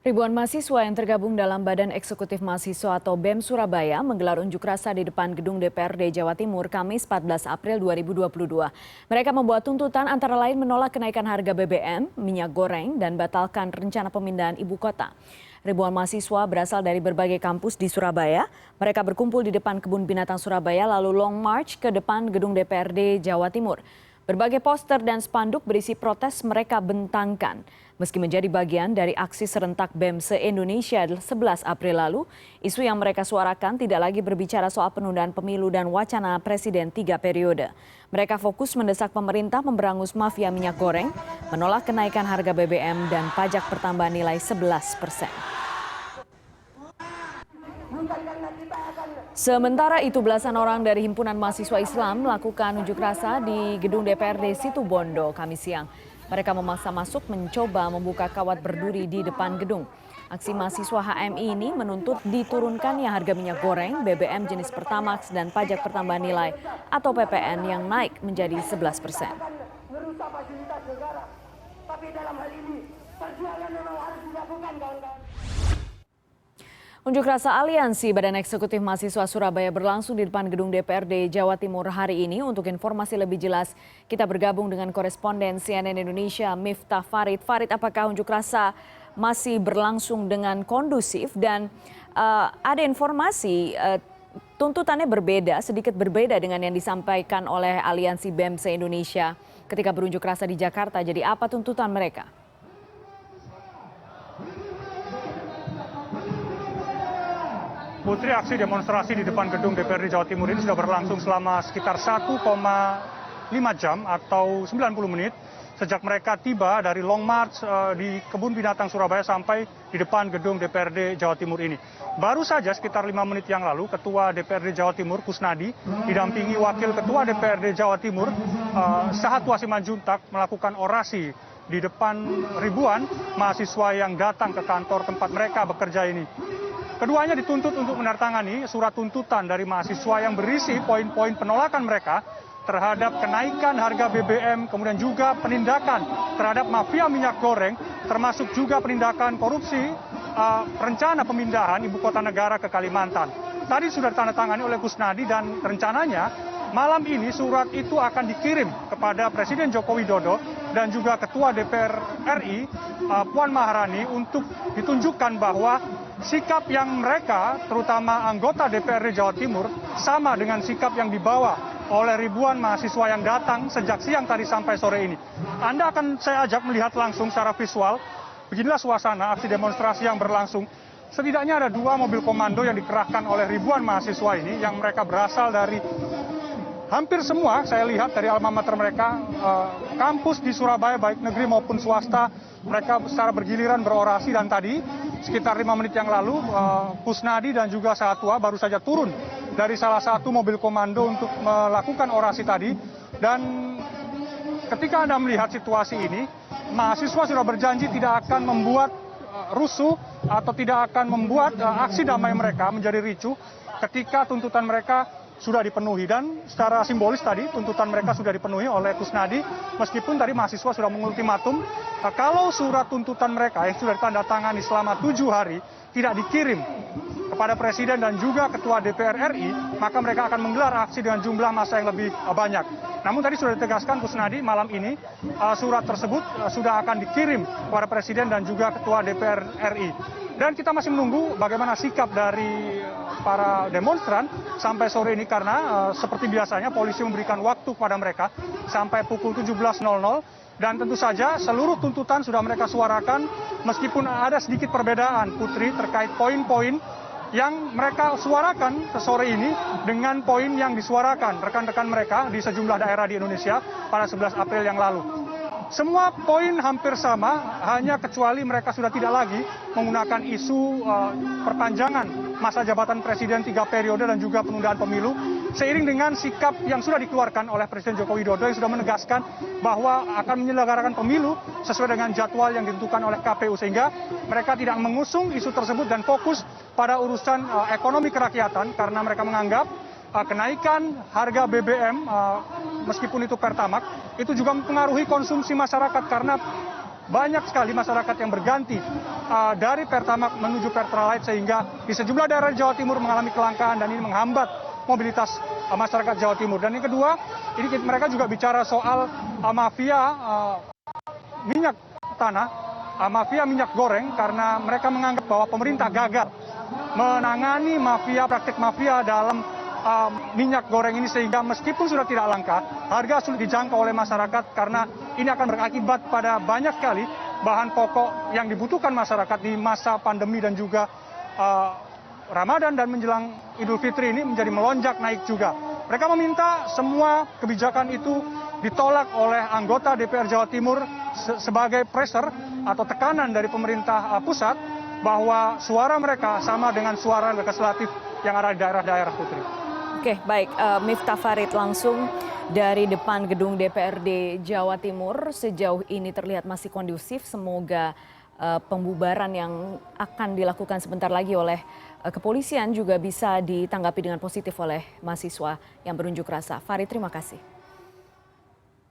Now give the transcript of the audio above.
Ribuan mahasiswa yang tergabung dalam Badan Eksekutif Mahasiswa atau BEM Surabaya menggelar unjuk rasa di depan gedung DPRD Jawa Timur Kamis 14 April 2022. Mereka membuat tuntutan antara lain menolak kenaikan harga BBM, minyak goreng, dan batalkan rencana pemindahan ibu kota. Ribuan mahasiswa berasal dari berbagai kampus di Surabaya. Mereka berkumpul di depan Kebun Binatang Surabaya lalu long march ke depan gedung DPRD Jawa Timur. Berbagai poster dan spanduk berisi protes mereka bentangkan. Meski menjadi bagian dari aksi serentak BEM se-Indonesia 11 April lalu, isu yang mereka suarakan tidak lagi berbicara soal penundaan pemilu dan wacana presiden 3 periode. Mereka fokus mendesak pemerintah memberangus mafia minyak goreng, menolak kenaikan harga BBM dan pajak pertambahan nilai 11%. Sementara itu, belasan orang dari Himpunan Mahasiswa Islam melakukan unjuk rasa di gedung DPRD Situbondo Kamis siang. Mereka memaksa masuk mencoba membuka kawat berduri di depan gedung. Aksi mahasiswa HMI ini menuntut diturunkannya harga minyak goreng, BBM jenis Pertamax, dan pajak pertambahan nilai atau PPN yang naik menjadi 11%. Unjuk rasa aliansi Badan Eksekutif Mahasiswa Surabaya berlangsung di depan gedung DPRD Jawa Timur hari ini. Untuk informasi lebih jelas, kita bergabung dengan koresponden CNN Indonesia Miftah Farid. Farid, apakah unjuk rasa masih berlangsung dengan kondusif dan ada informasi tuntutannya berbeda, sedikit berbeda dengan yang disampaikan oleh aliansi BEM se-Indonesia ketika berunjuk rasa di Jakarta. Jadi apa tuntutan mereka? Putri, aksi demonstrasi di depan gedung DPRD Jawa Timur ini sudah berlangsung selama sekitar 1,5 jam atau 90 menit sejak mereka tiba dari long march di Kebun Binatang Surabaya sampai di depan gedung DPRD Jawa Timur ini. Baru saja sekitar 5 menit yang lalu, Ketua DPRD Jawa Timur Kusnadi didampingi Wakil Ketua DPRD Jawa Timur Sahatwa Simanjuntak melakukan orasi di depan ribuan mahasiswa yang datang ke kantor tempat mereka bekerja ini. Keduanya dituntut untuk menandatangani surat tuntutan dari mahasiswa yang berisi poin-poin penolakan mereka terhadap kenaikan harga BBM, kemudian juga penindakan terhadap mafia minyak goreng, termasuk juga penindakan korupsi rencana pemindahan ibu kota negara ke Kalimantan. Tadi sudah ditandatangani oleh Kusnadi dan rencananya malam ini surat itu akan dikirim kepada Presiden Joko Widodo dan juga Ketua DPR RI Puan Maharani untuk ditunjukkan bahwa sikap yang mereka, terutama anggota DPRD Jawa Timur, sama dengan sikap yang dibawa oleh ribuan mahasiswa yang datang sejak siang tadi sampai sore ini. Anda akan saya ajak melihat langsung secara visual. Beginilah suasana aksi demonstrasi yang berlangsung. Setidaknya ada 2 mobil komando yang dikerahkan oleh ribuan mahasiswa ini yang mereka berasal dari hampir semua, saya lihat dari alma mater mereka, kampus di Surabaya baik negeri maupun swasta. Mereka secara bergiliran berorasi dan tadi sekitar 5 menit yang lalu Kusnadi dan juga Sahatwa baru saja turun dari salah satu mobil komando untuk melakukan orasi tadi. Dan ketika Anda melihat situasi ini, mahasiswa sudah berjanji tidak akan membuat rusuh atau tidak akan membuat aksi damai mereka menjadi ricuh ketika tuntutan mereka sudah dipenuhi. Dan secara simbolis tadi tuntutan mereka sudah dipenuhi oleh Kusnadi, meskipun tadi mahasiswa sudah mengultimatum kalau surat tuntutan mereka yang sudah ditandatangani selama 7 hari tidak dikirim kepada Presiden dan juga Ketua DPR RI, maka mereka akan menggelar aksi dengan jumlah massa yang lebih banyak. Namun tadi sudah ditegaskan Kusnadi malam ini surat tersebut sudah akan dikirim kepada Presiden dan juga Ketua DPR RI. Dan kita masih menunggu bagaimana sikap dari para demonstran sampai sore ini karena seperti biasanya polisi memberikan waktu kepada mereka sampai pukul 17.00 dan tentu saja seluruh tuntutan sudah mereka suarakan meskipun ada sedikit perbedaan Putri terkait poin-poin yang mereka suarakan sore ini dengan poin yang disuarakan rekan-rekan mereka di sejumlah daerah di Indonesia pada 11 April yang lalu. Semua poin hampir sama, hanya kecuali mereka sudah tidak lagi menggunakan isu perpanjangan masa jabatan Presiden 3 periode dan juga penundaan pemilu, seiring dengan sikap yang sudah dikeluarkan oleh Presiden Joko Widodo yang sudah menegaskan bahwa akan menyelenggarakan pemilu sesuai dengan jadwal yang ditentukan oleh KPU, sehingga mereka tidak mengusung isu tersebut dan fokus pada urusan ekonomi kerakyatan karena mereka menganggap kenaikan harga BBM meskipun itu Pertamax itu juga mempengaruhi konsumsi masyarakat karena banyak sekali masyarakat yang berganti dari Pertamax menuju Pertalite, sehingga di sejumlah daerah di Jawa Timur mengalami kelangkaan dan ini menghambat mobilitas masyarakat Jawa Timur. Dan yang kedua, ini mereka juga bicara soal mafia minyak tanah, mafia minyak goreng, karena mereka menganggap bahwa pemerintah gagal menangani praktik mafia dalam minyak goreng ini, sehingga meskipun sudah tidak langka, harga sulit dijangkau oleh masyarakat karena ini akan berakibat pada banyak sekali bahan pokok yang dibutuhkan masyarakat di masa pandemi dan juga Ramadan dan menjelang Idul Fitri ini menjadi melonjak naik juga. Mereka meminta semua kebijakan itu ditolak oleh anggota DPR Jawa Timur sebagai pressure atau tekanan dari pemerintah pusat bahwa suara mereka sama dengan suara legislatif yang ada di daerah-daerah, Putri. Oke, baik. Miftah Farid langsung dari depan gedung DPRD Jawa Timur. Sejauh ini terlihat masih kondusif. Semoga pembubaran yang akan dilakukan sebentar lagi oleh kepolisian juga bisa ditanggapi dengan positif oleh mahasiswa yang berunjuk rasa. Farid, terima kasih.